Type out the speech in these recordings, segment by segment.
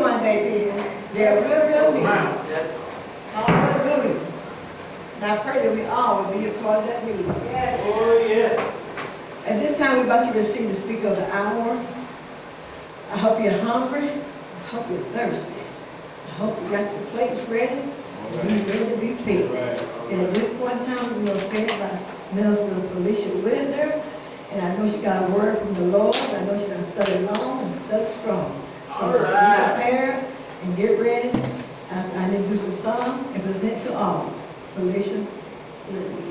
one day, Peter. They're real mean. Hallelujah. And I pray that we all will be a part of that meeting. Yes. Oh, yeah. At this time, we're about to receive the speaker of the hour. I hope you're hungry. I hope you're thirsty. I hope you got your plates ready. You're ready to be fed. And at this point in time, we're going to fed by Minister Felicia Whitner. And I know she got a word from the Lord. I know she's going to study long and study strong. So be prepared and get ready. I introduce the song and present to all. Felicia Whitner.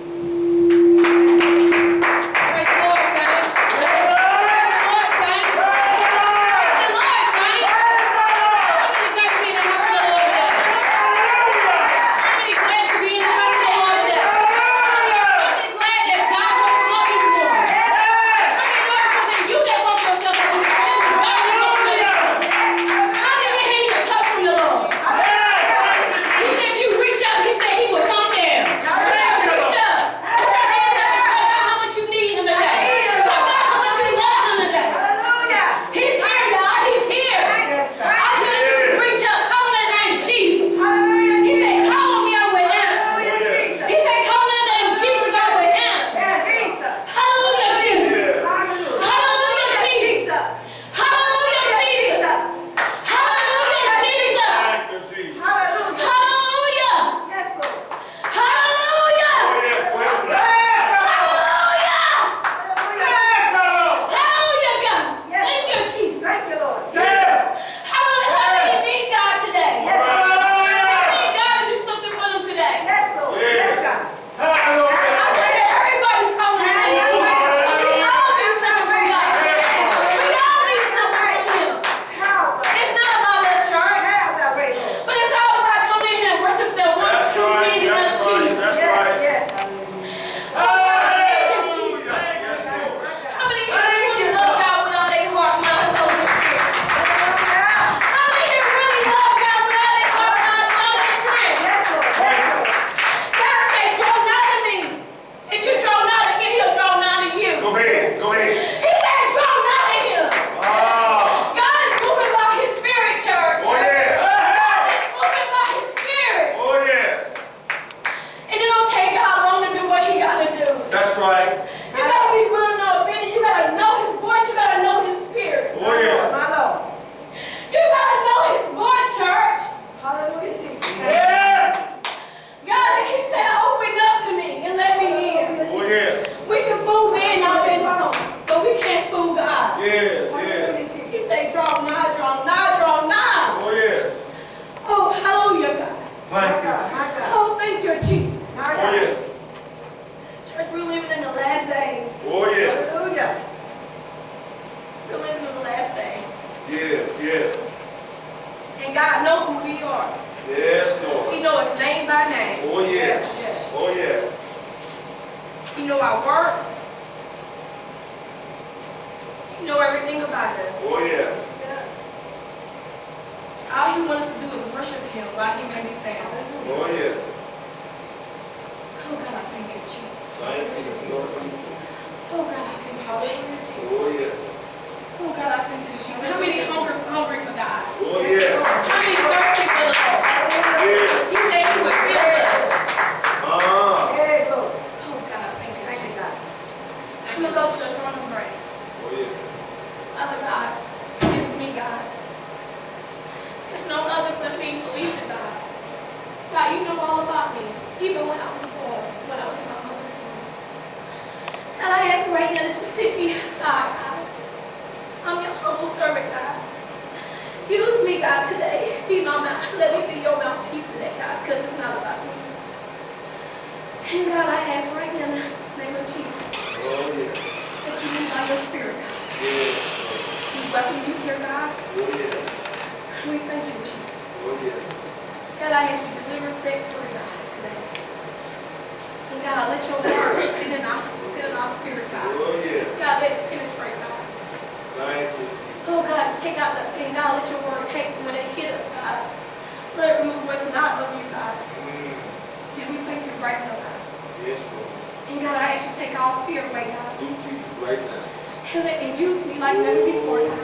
And use me like never before, God.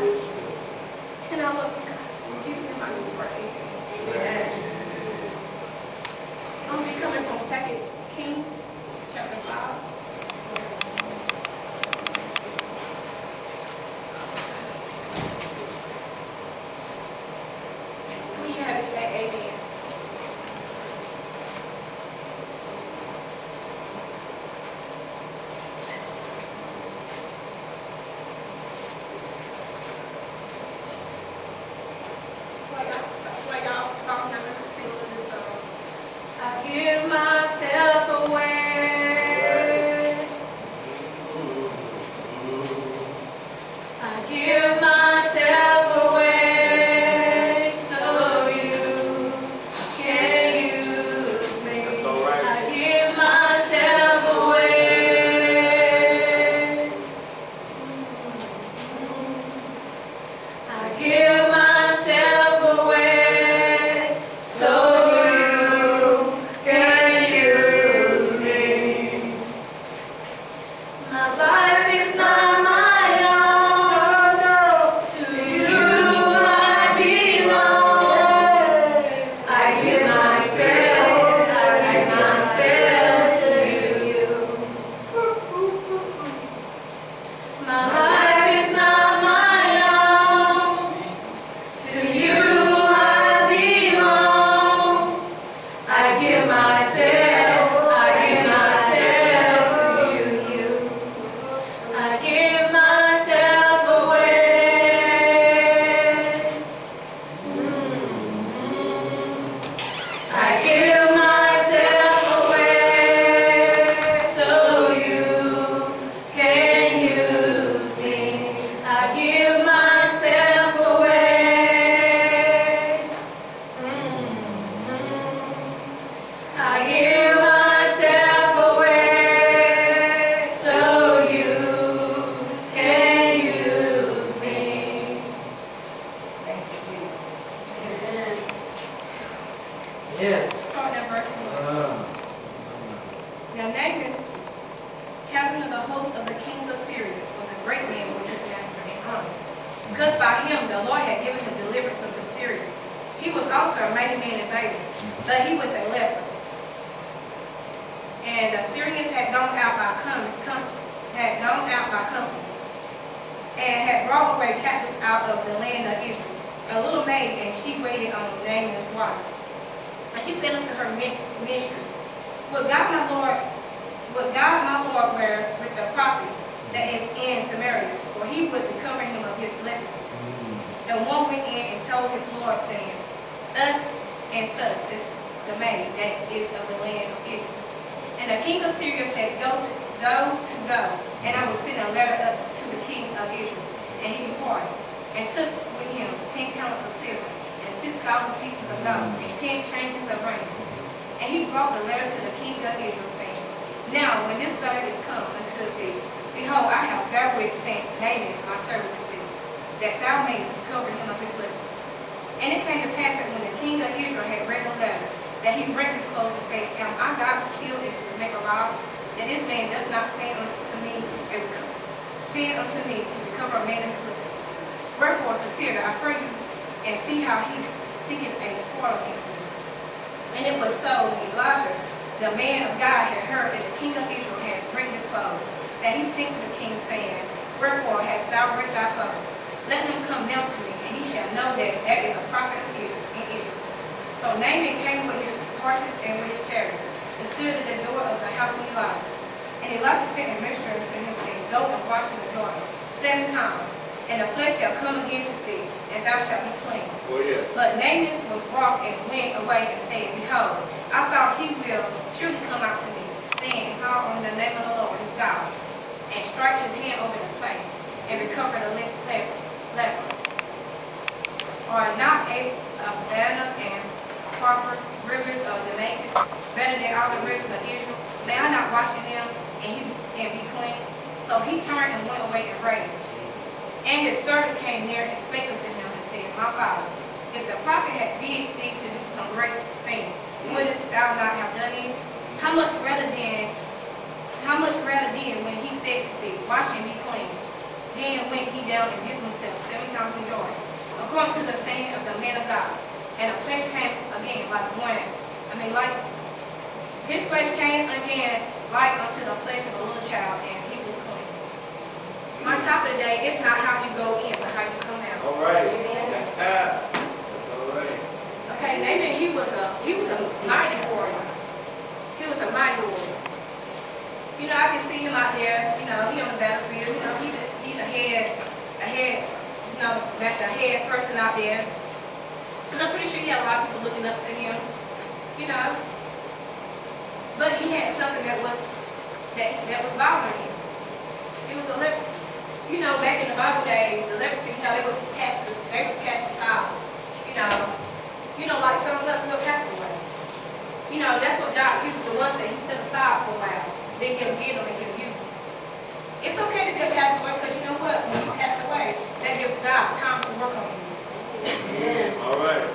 And I love you, God. In Jesus' name. Yeah. Starting at verse 1. Now Naaman, captain of the host of the kings of Syria, was a great man with his master in honor, because by him the Lord had given him deliverance unto Syria. He was also a mighty man in battle, but he was a leper. And the Syrians had gone out by companies, and had brought away captives out of the land of Israel. A little maid, and she waited on Naaman's wife. And she said unto her mistress, Would God my Lord were with the prophets that is in Samaria, for he would recover him of his leprosy. And one went in and told his Lord, saying, Thus and thus is the maid that is of the land of Israel. And the king of Syria said, Go, and I will send a letter up to the king of Israel. And he departed, and took with him 10 talents of silver, and 6,000 pieces of gold, and 10 changes of raiment. And he brought the letter to the king of Israel, saying, Now, when this letter is come unto thee, behold, I have therewith sent Naaman my servant to thee, that thou mayest recover him of his leprosy. And it came to pass that when the king of Israel had read the letter, that he rent his clothes and said, Am I God to kill and to make alive? That this man doth not send unto me to recover a man of his leprosy. Wherefore consider, I pray you, and see how he seeketh a quarrel against me. And it was so, when Elijah, the man of God, had heard that the king of Israel had rent his clothes, that he sent to the king, saying, Wherefore hast thou rent thy clothes? Let him come down to me, and he shall know that there is a prophet of Israel in Israel. So Naaman came with his horses and with his chariots, and stood at the door of the house of Elijah. And Elijah sent a messenger unto him, saying, Go and wash in the Jordan 7 times, and the flesh shall come again to thee, and thou shalt be clean. Oh, yeah. But Naaman was wroth and went away and said, Behold, I thought he will surely come out to me, stand and call on the name of the Lord his God, and strike his hand over the place, and recover the leper. Are not Abana and Harper, rivers of Damascus, better than all the rivers of Israel? May I not wash in them and be clean? So he turned and went away in rage. And his servant came near and spake unto him and said, My father, if the prophet had bid thee to do some great thing, wouldest thou not have done it? How much rather then when he said to thee, Wash and be clean? Then went he down and dipped himself 7 times in Jordan, according to the saying of the man of God. And the flesh came again his flesh came again like unto the flesh of a little child, and he was clean. My topic today, it's not how you go in, but how you come out. All right. That's all right. Okay, Naaman, he was a mighty warrior. He was a mighty warrior. You know, I can see him out there, he on the battlefield, he's the head person out there. And I'm pretty sure he had a lot of people looking up to him, But he had something that was bothering him. It was a leprosy. Back in the Bible days, the leprosy, they was cast aside. Like some of us will cast away. That's what God, he was the ones that he set aside for a while. Then he'll get them and he'll use them. It's okay to be a castaway because you know what? When you cast away, that gives God time to work on you. Yeah. All right.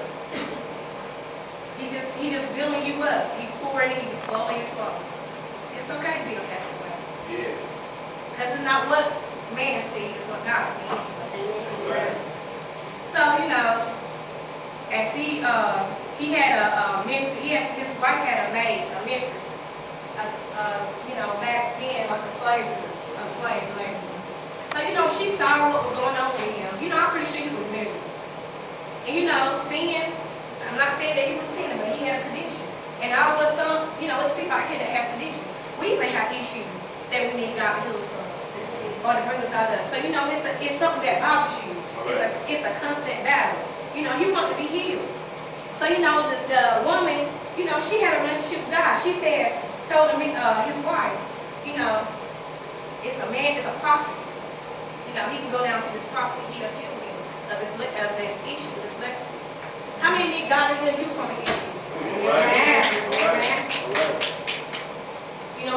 He just building you up. He pouring in you slowly and slowly. It's okay to be a castaway. Yeah. Because it's not what man sees, it's what God sees. Right. So, as his wife had a maid, a mistress, back then like a slave labor. So, she saw what was going on with him. I'm pretty sure he was miserable. And sin, I'm not saying that he was sinning, but he had a condition. And all of us, it's people out here that has conditions. We may have issues that we need God to heal us from, or to bring us out of. So, it's something that bothers you. It's a constant battle. He wants to be healed. So, the woman, she had a relationship with God. She told him, his wife, it's a man, it's a prophet. He can go down to this prophet, he'll heal him of this issue, this leprosy. How many need God to heal you from an issue? Amen.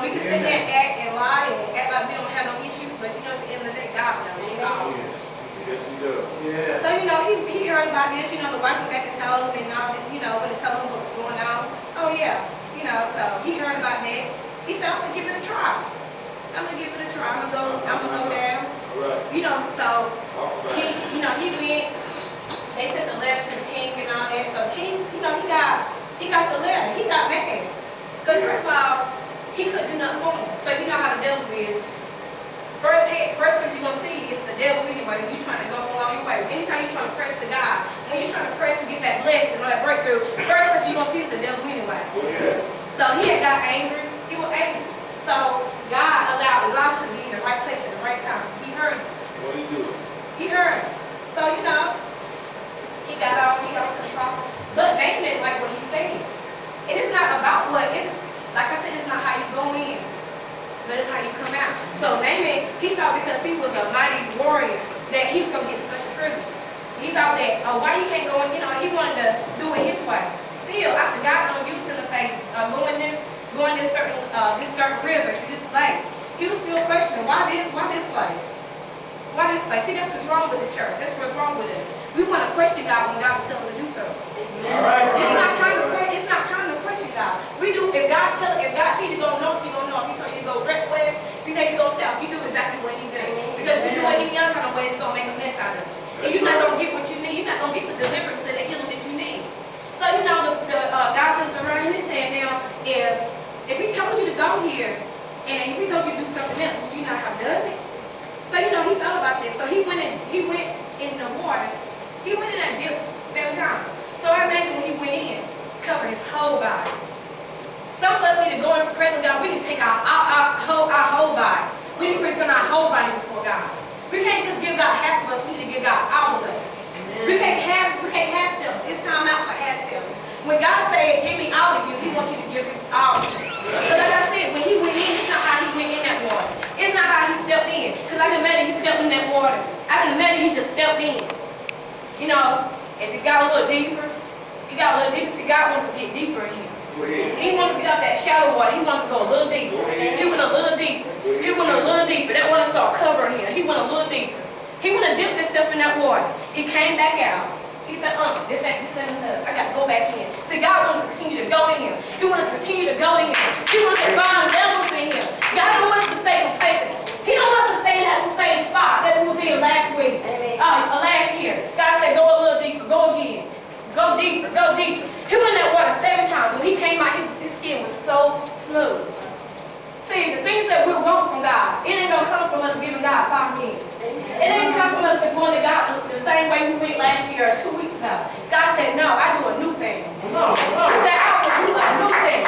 We can sit here and act and lie and act like we don't have no issues, but at the end of the day, God knows all. Yes, he does. Yeah. So, he heard heard about this, the wife went back and told him and all that, when they told him what was going on. Oh yeah, so he heard about that. He said, I'm gonna give it a try. I'm gonna go down. All right. So All right. he went, they sent the letter to the king and all that. So king, he got the letter. He got mad. Because first of all, he couldn't do nothing for him. So you know how the devil is. First person you're going to see is the devil anyway when you're trying to go along your way. Anytime you're trying to press to God, when you're trying to press to get that blessing or that breakthrough, the first person you're going to see is the devil anyway. Yeah. So he had got angry. He was angry. So God allowed Elijah to be in the right place at the right time. He heard him. What do you do? He heard him. So, he got off, he got to the prophet. But Naaman didn't like what he said. It is not about like I said, it's not how you go in, but it's how you come out. So Naaman, he thought because he was a mighty warrior that he was going to get special privilege. He thought that, why he can't go in, he wanted to do it his way. Still, after God don't use him to say, go in this certain river, this lake, he was still questioning, why this place? Why this place? See, that's what's wrong with the church. That's what's wrong with us. We want to question God when God is telling us to do something. All right. It's not time to question God. We do. If God tells you to go north, you go north. If He tells you to go west, if He tells you to go south, you do exactly what He did. Because if you do it any other kind of ways, you're gonna make a mess out of it. And you're not gonna get what you need. You're not gonna get the deliverance and the healing that you need. So the God says around here, He's saying now, if He told you to go here, and if He told you to do something else, would you not have done it? So He thought about this. So he went in the water. He went in that dip 7 times. So I imagine when he went in, cover his whole body. Some of us need to go in the presence of God. We need to take our whole body. We need to present our whole body before God. We can't just give God half of us. We need to give God all of us. We can't have stuff. It's time out for half stuff. When God said, give me all of you, He wants you to give Him all of you. But like I said, when He went in, it's not how He went in that water. It's not how He stepped in. Because I can imagine He stepped in that water. I can imagine He just stepped in. As it got a little deeper, see, God wants to get deeper in here. He wants to get out that shallow water. He wants to go a little deeper. He went a little deeper. That water started covering him. He went a little deeper. He went to dip himself in that water. He came back out. He said, this ain't enough. I got to go back in. See, God wants us to continue to go to Him. He wants us to continue to go to Him. He wants us to find levels in Him. God don't want us to stay complacent. He don't want us to stay in that same spot that we was in last week, last year. God said, go a little deeper. Go again. Go deeper. Go deeper. He went in that water 7 times. When He came out, his skin was so smooth. See, the things that we want from God, it ain't going to come from us giving God 5 minutes. It ain't come from us going to God the same way we went last year or 2 weeks ago. God said, no, I do a new thing. He said, I will do a new thing.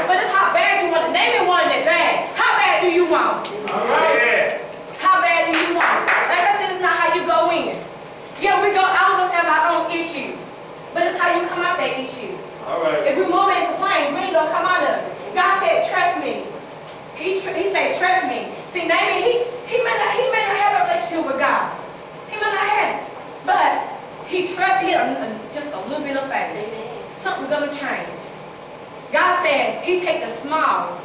But it's how bad you want it. Naaman wanted it bad. How bad do you want it? All right. How bad do you want it? Like I said, it's not how you go in. Yeah, all of us have our own issues. But it's how you come out that issue. All right. If we moan and complain, we ain't going to come out of it. God said, trust me. He said, trust me. See, Naaman, he may not have a relationship with God. He may not have it. But he trusts, he had just a little bit of faith. Something's going to change. God said he take the small,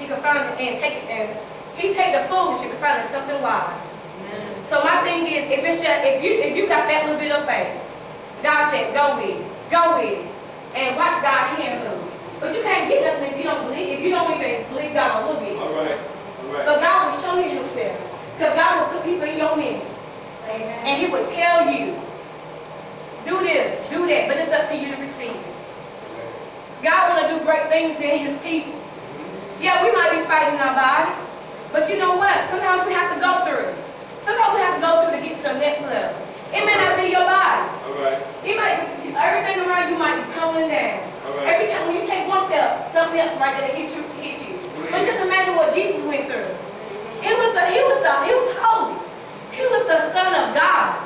He can find it and take it, and He take the foolish and can find it something wise. So my thing is, if you got that little bit of faith, God said, go with it, and watch God hand move. But you can't get nothing if you don't even believe God a little bit. All right. But God will show you Himself. Because God will put people in your midst. Amen. And He will tell you, do this, do that, but it's up to you to receive it. God want to do great things in His people. Yeah, we might be fighting our body, but you know what? Sometimes we have to go through it. Sometimes we have to go through to get to the next level. It may not be your body. All right. Everything around you might be tumbling down. Right. Every time when you take one step, something else right there to hit you. But just imagine what Jesus went through. He was holy. He was the Son of God.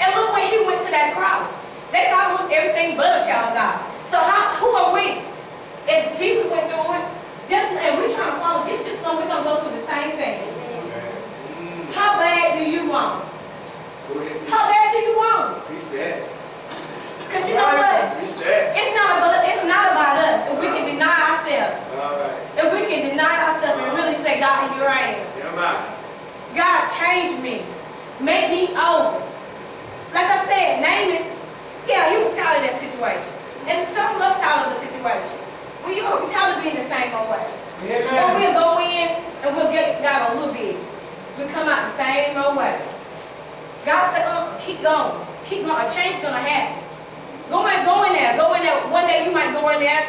And look when He went to that cross. They called Him everything but a child of God. So who are we? If Jesus went through it, and we're trying to follow Jesus, just know we're going to go through the same thing. How bad do you want? How bad do you want? He's dead. Because you know what? He's dead. It's not about us. If we can deny ourselves. All right. If we can deny ourselves and really say, God, here I am. God, change me. Make me over. Like I said, Naaman, Yeah, he was tired of that situation. And some of us tired of the situation. We tired of being the same old way. Or we'll go in and we'll get God a little bit. We'll come out the same old way. God said, keep going. Keep going. A change is going to happen. Go in there. Go in there. One day you might go in there.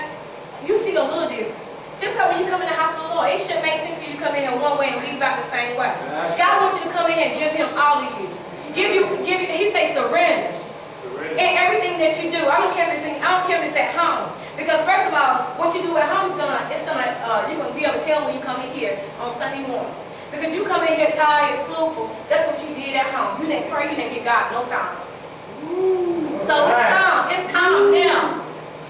You see a little difference. Just like when you come in the house of the Lord, it should make sense for you to come in here one way and leave out the same way. God wants you to come in here and give him all of you. He say surrender. And everything that you do, I don't care if it's at home. Because first of all, what you do at home you're gonna be able to tell when you come in here on Sunday mornings. Because you come in here tired, slothful, that's what you did at home. You didn't pray, you didn't give God no time. So it's time now.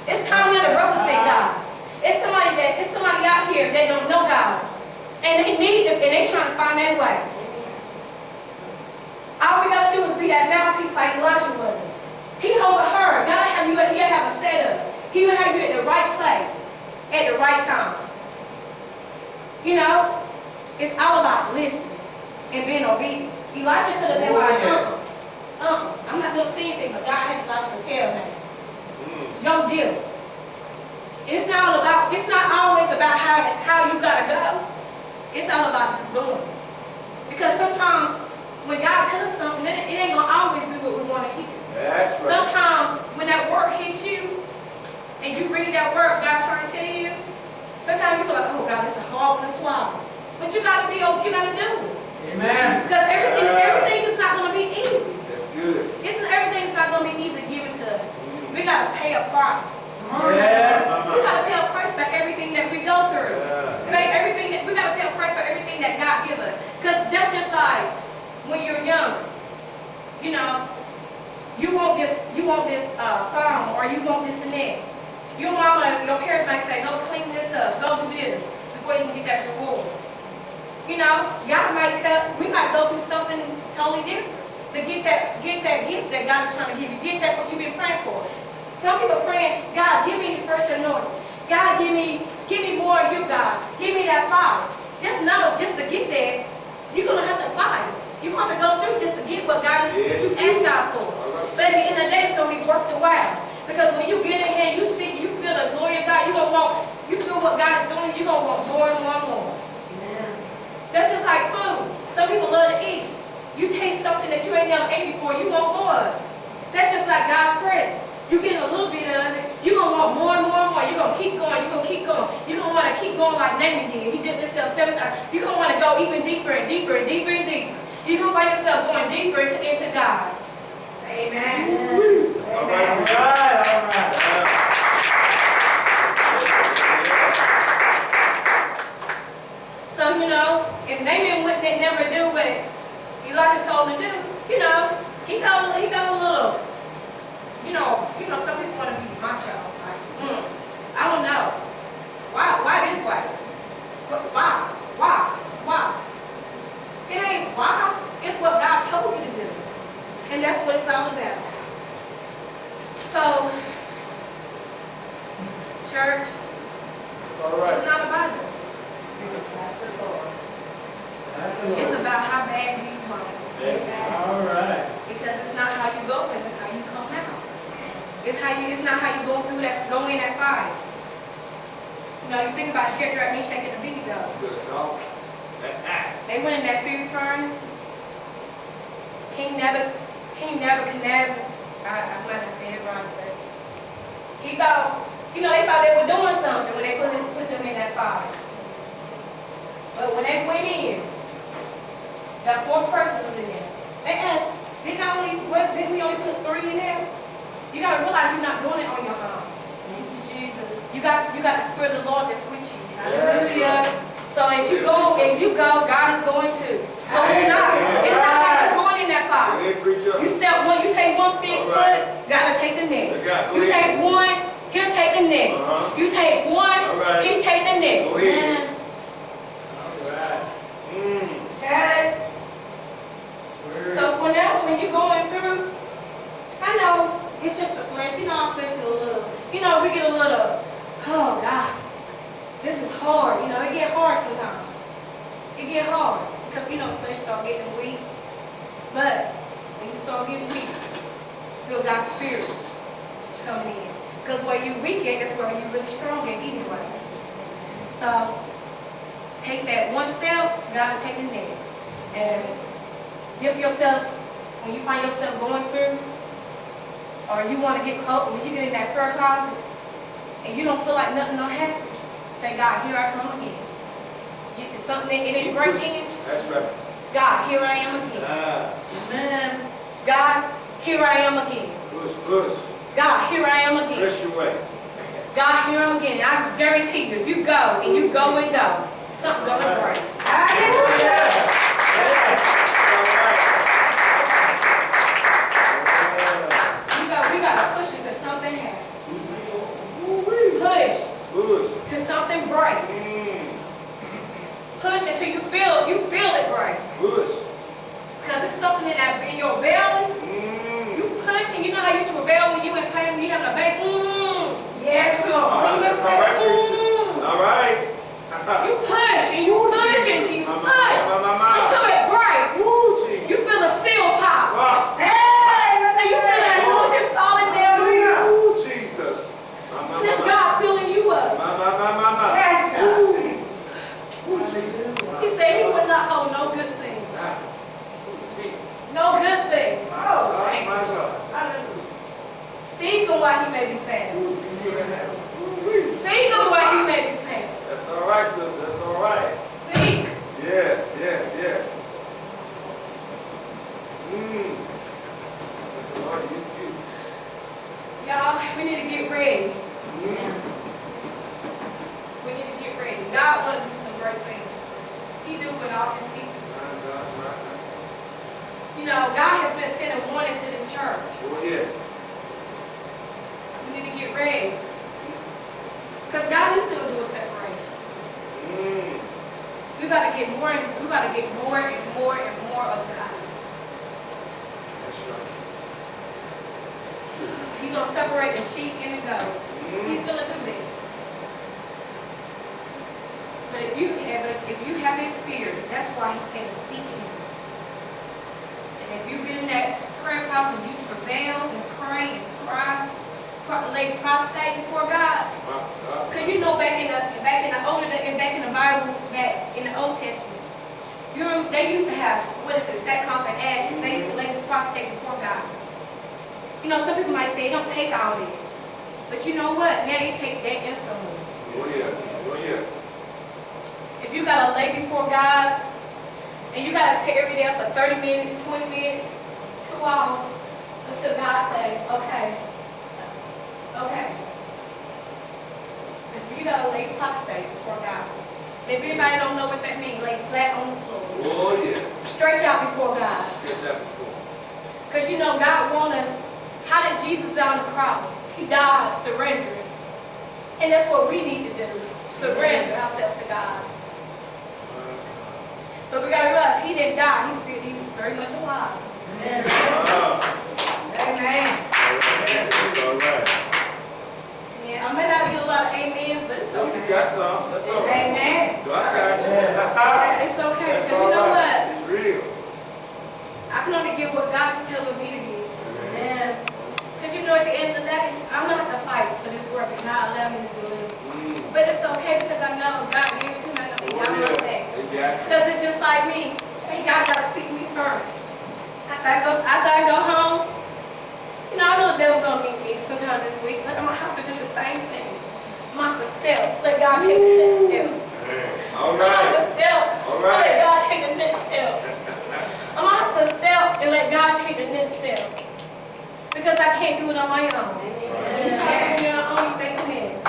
It's time now to represent God. It's somebody out here that don't know God. And they trying to find their way. All we gotta do is be that mouthpiece like Elijah was. He overheard. God have you have a setup. He will have you at the right place at the right time. You know, it's all about listening and being obedient. Elijah could have been like, I'm not going to say anything, but God had Elijah to tell me. No deal. It's not always about how you got to go. It's all about just doing it. Because sometimes when God tells us something, it ain't going to always be what we want to hear. That's right. Sometimes when that word hits you, and you read that word God's trying to tell you, sometimes you go like, oh God, it's a hard one to swallow. But you gotta do it. Amen. Because everything is not gonna be easy. That's good. Everything's not gonna be easy given to us. We gotta pay a price. Yeah. We gotta pay a price for everything that we go through. We gotta pay a price for everything that God gives us. Because that's just like when you're young. You know, you want this phone, or you want this and that. Your parents might say, go clean this up, go do this, before you can get that reward. You know, we might go through something totally different to get that gift that God is trying to give you. Get that what you've been praying for. Some people praying, God, give me the fresh anointing. God, give me more of you, God. Give me that fire. Just to get that, you're gonna have to fight. You're gonna have to go through just to get what God is what you asked God for. But at the end of the day, it's gonna be worth the while. Because when you get in here and you feel the glory of God, you feel what God is doing, you're going to want more and more and more. Amen. That's just like food. Some people love to eat. You taste something that you ain't never ate before, you want more of it. That's just like God's presence. You get a little bit of it, you're going to want more and more and more. You're going to keep going, you're going to keep going. You're going to want to keep going like Naaman did. He did this stuff 7 times. You're going to want to go even deeper and deeper and deeper and deeper. You're going to find yourself going deeper into God. Amen. All right. So, you know, if Naaman would never do what Elijah told him to do, you know, he got a little, you know, some people want to be macho. Like, I don't know. Why this way? Why? It ain't why. It's what God told you to do. And that's what it's all about. So, church, it's not about us. It's about how bad you want it. All right. Because it's not how you go in, it's how you come out. It's not how you go in that fire. You know, you think about Shadrach, Meshach, and Abednego. Good talk. They went in that fiery furnace. King Nebuchadnezzar, I might not say it wrong, but he thought, they thought they were doing something when they put them in that fire. But when they went in, that fourth person was in there. They asked, didn't we only put 3 in there? You got to realize you're not doing it on your own. Thank you, Jesus. You got the Spirit of the Lord that's with you. Hallelujah. So as you go, God is going to. So it's not how you're going in that fire. You step 1, you take 1 foot, God will take the next. You take 1, he'll take the next. You take 1, he'll take the next. Okay. So when you're going through, I know it's just the flesh. Our flesh get a little, we get a little, oh God, this is hard. It get hard sometimes. It get hard because the flesh start getting weak. But when you start getting weak, feel God's Spirit coming in. Because where you weak at, that's where you really strong at anyway. So, take that one step, you gotta take the next. And give yourself, when you find yourself going through, or you want to get close, when you get in that prayer closet, and you don't feel like nothing will happen, say, God, here I come again. It's something that it didn't break in. That's right. God, here I am again. Amen. God, here I am again. Push. God, here I am again. Push your way. God, here I am again. I guarantee you, if you go and you go and go, something's gonna break. We gotta push until something happens. Push till something break. Push until you feel it break. Because it's something in your belly. You pushing. You know how you travail when you in pain, when you having a baby. Yes, Lord. When you in pain, All right. you push and you push and you push until it break. You feel a seal pop. And you feel that you just falling down. Jesus. And it's God filling you up. Yes, God. He said he would not hold no good thing. No good thing. Seek him while he may be found. Seek him while he may be found. That's all right, sister. That's all right. Seek. Yeah. Lord, you. Y'all, we need to get ready. We need to get ready. God wants to do some great things. He do with all his people. You know, God has been sending warning to this church. Oh, yes. We need to get ready. Because God is going to do a separation. We got to get more and more of God. That's right. He's going to separate the sheep and the goats. He's going to do that. But if you have his spirit, that's why he said seek him. And if you get in that prayer closet and you travail and pray and cry, lay prostrate before God. Because you know back in the Bible, that in the Old Testament, you remember they used to have sackcloth and ashes. They used to lay prostrate before God. You know, some people might say it don't take all that. But you know what? Now you take that and some more. Oh yeah. If you gotta lay before God and you gotta tarry there for 30 minutes, 20 minutes, 2 hours, until God say, okay. If you gotta lay prostrate before God. If anybody don't know what that means, lay flat on the floor. Oh yeah. Stretch out before God. Because you know God wants us. How did Jesus die on the cross? He died surrendering. And that's what we need to do. Surrender ourselves to God. But we gotta realize he didn't die. He's very much alive. Amen. Amen. That's all right. Yeah, I may not get a lot of amens, but it's Oh, okay. you got some. That's all right. Amen. So I got you. It's okay, That's because all you know right. what? It's real. I can only give what God is telling me to give. Amen. Because you know, at the end of the day, I'm going to have to fight for this work and God allow me to do it. But it's okay because I know God gave it to me. I know He got my back. Because it's just like me. Hey, God got to speak to me first. After I go home, you know, I know the devil going to meet me sometime this week, but I'm going to have to do the same thing. I'm going to have to step. Let God take the next step. All I'm going to have to right. step. All right. Let God take the next step. I'm going to have to step and let God take the next step. Because I can't do it on my own. When you try to do it on your own, you make a mess.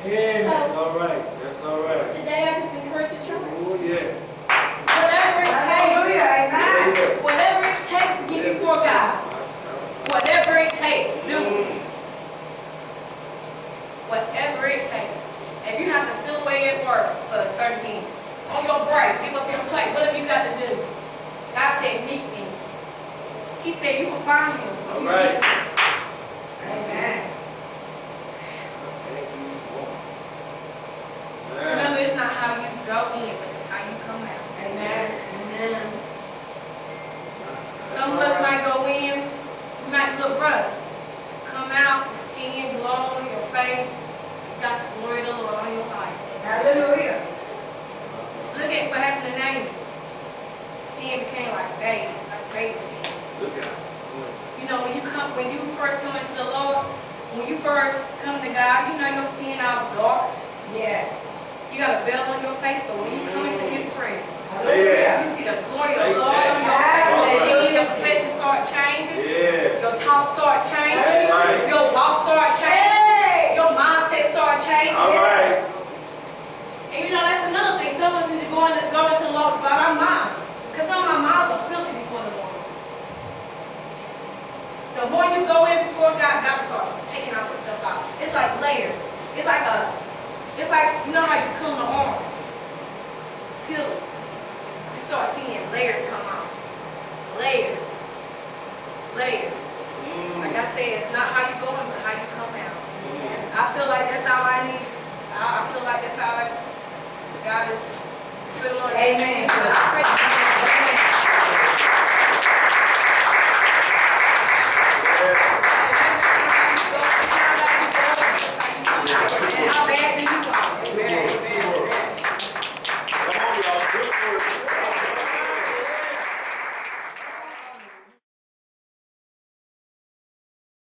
Yeah, that's all right. That's all right. Today I just encourage the church. Oh, yes. Whatever it takes. Whatever it takes to get before God. Whatever it takes, do. Whatever it takes. If you have to steal away at work for 30 minutes, on your break, give up your plate, whatever you got to do. God said, meet me. He said, you will find him. All right. Amen. Remember, it's not how you go in, but it's how you come out. Amen. Amen. Some of us might go in, we might look rough. come out, your skin glowing, your face, you got the glory of the Lord on your life. Hallelujah. Look at what happened to Naaman. Skin became like baby skin. Look at it. You know, when you first come into the Lord, when you first come to God, you know your skin all dark. Yes. You got a veil on your face, but when you come into His presence, Yeah. you see the glory of the Lord on your face. Your skin, your complexion start changing. Yeah. Your talk start changing. That's right. Your walk start changing. Your mindset start changing. All right. And you know, that's another thing. Some of us need to go into the Lord about our minds. Because some of our minds are filthy before the Lord. The more you go in before God, God starts taking all this stuff out. It's like layers. It's like, you know how you peel the orange? Peel it. You start seeing layers come out. Layers. Layers. Like I said, it's not how you go in, but how you come out. I feel like that's all I need. I feel like that's all God is. Spirit of the Lord. Amen.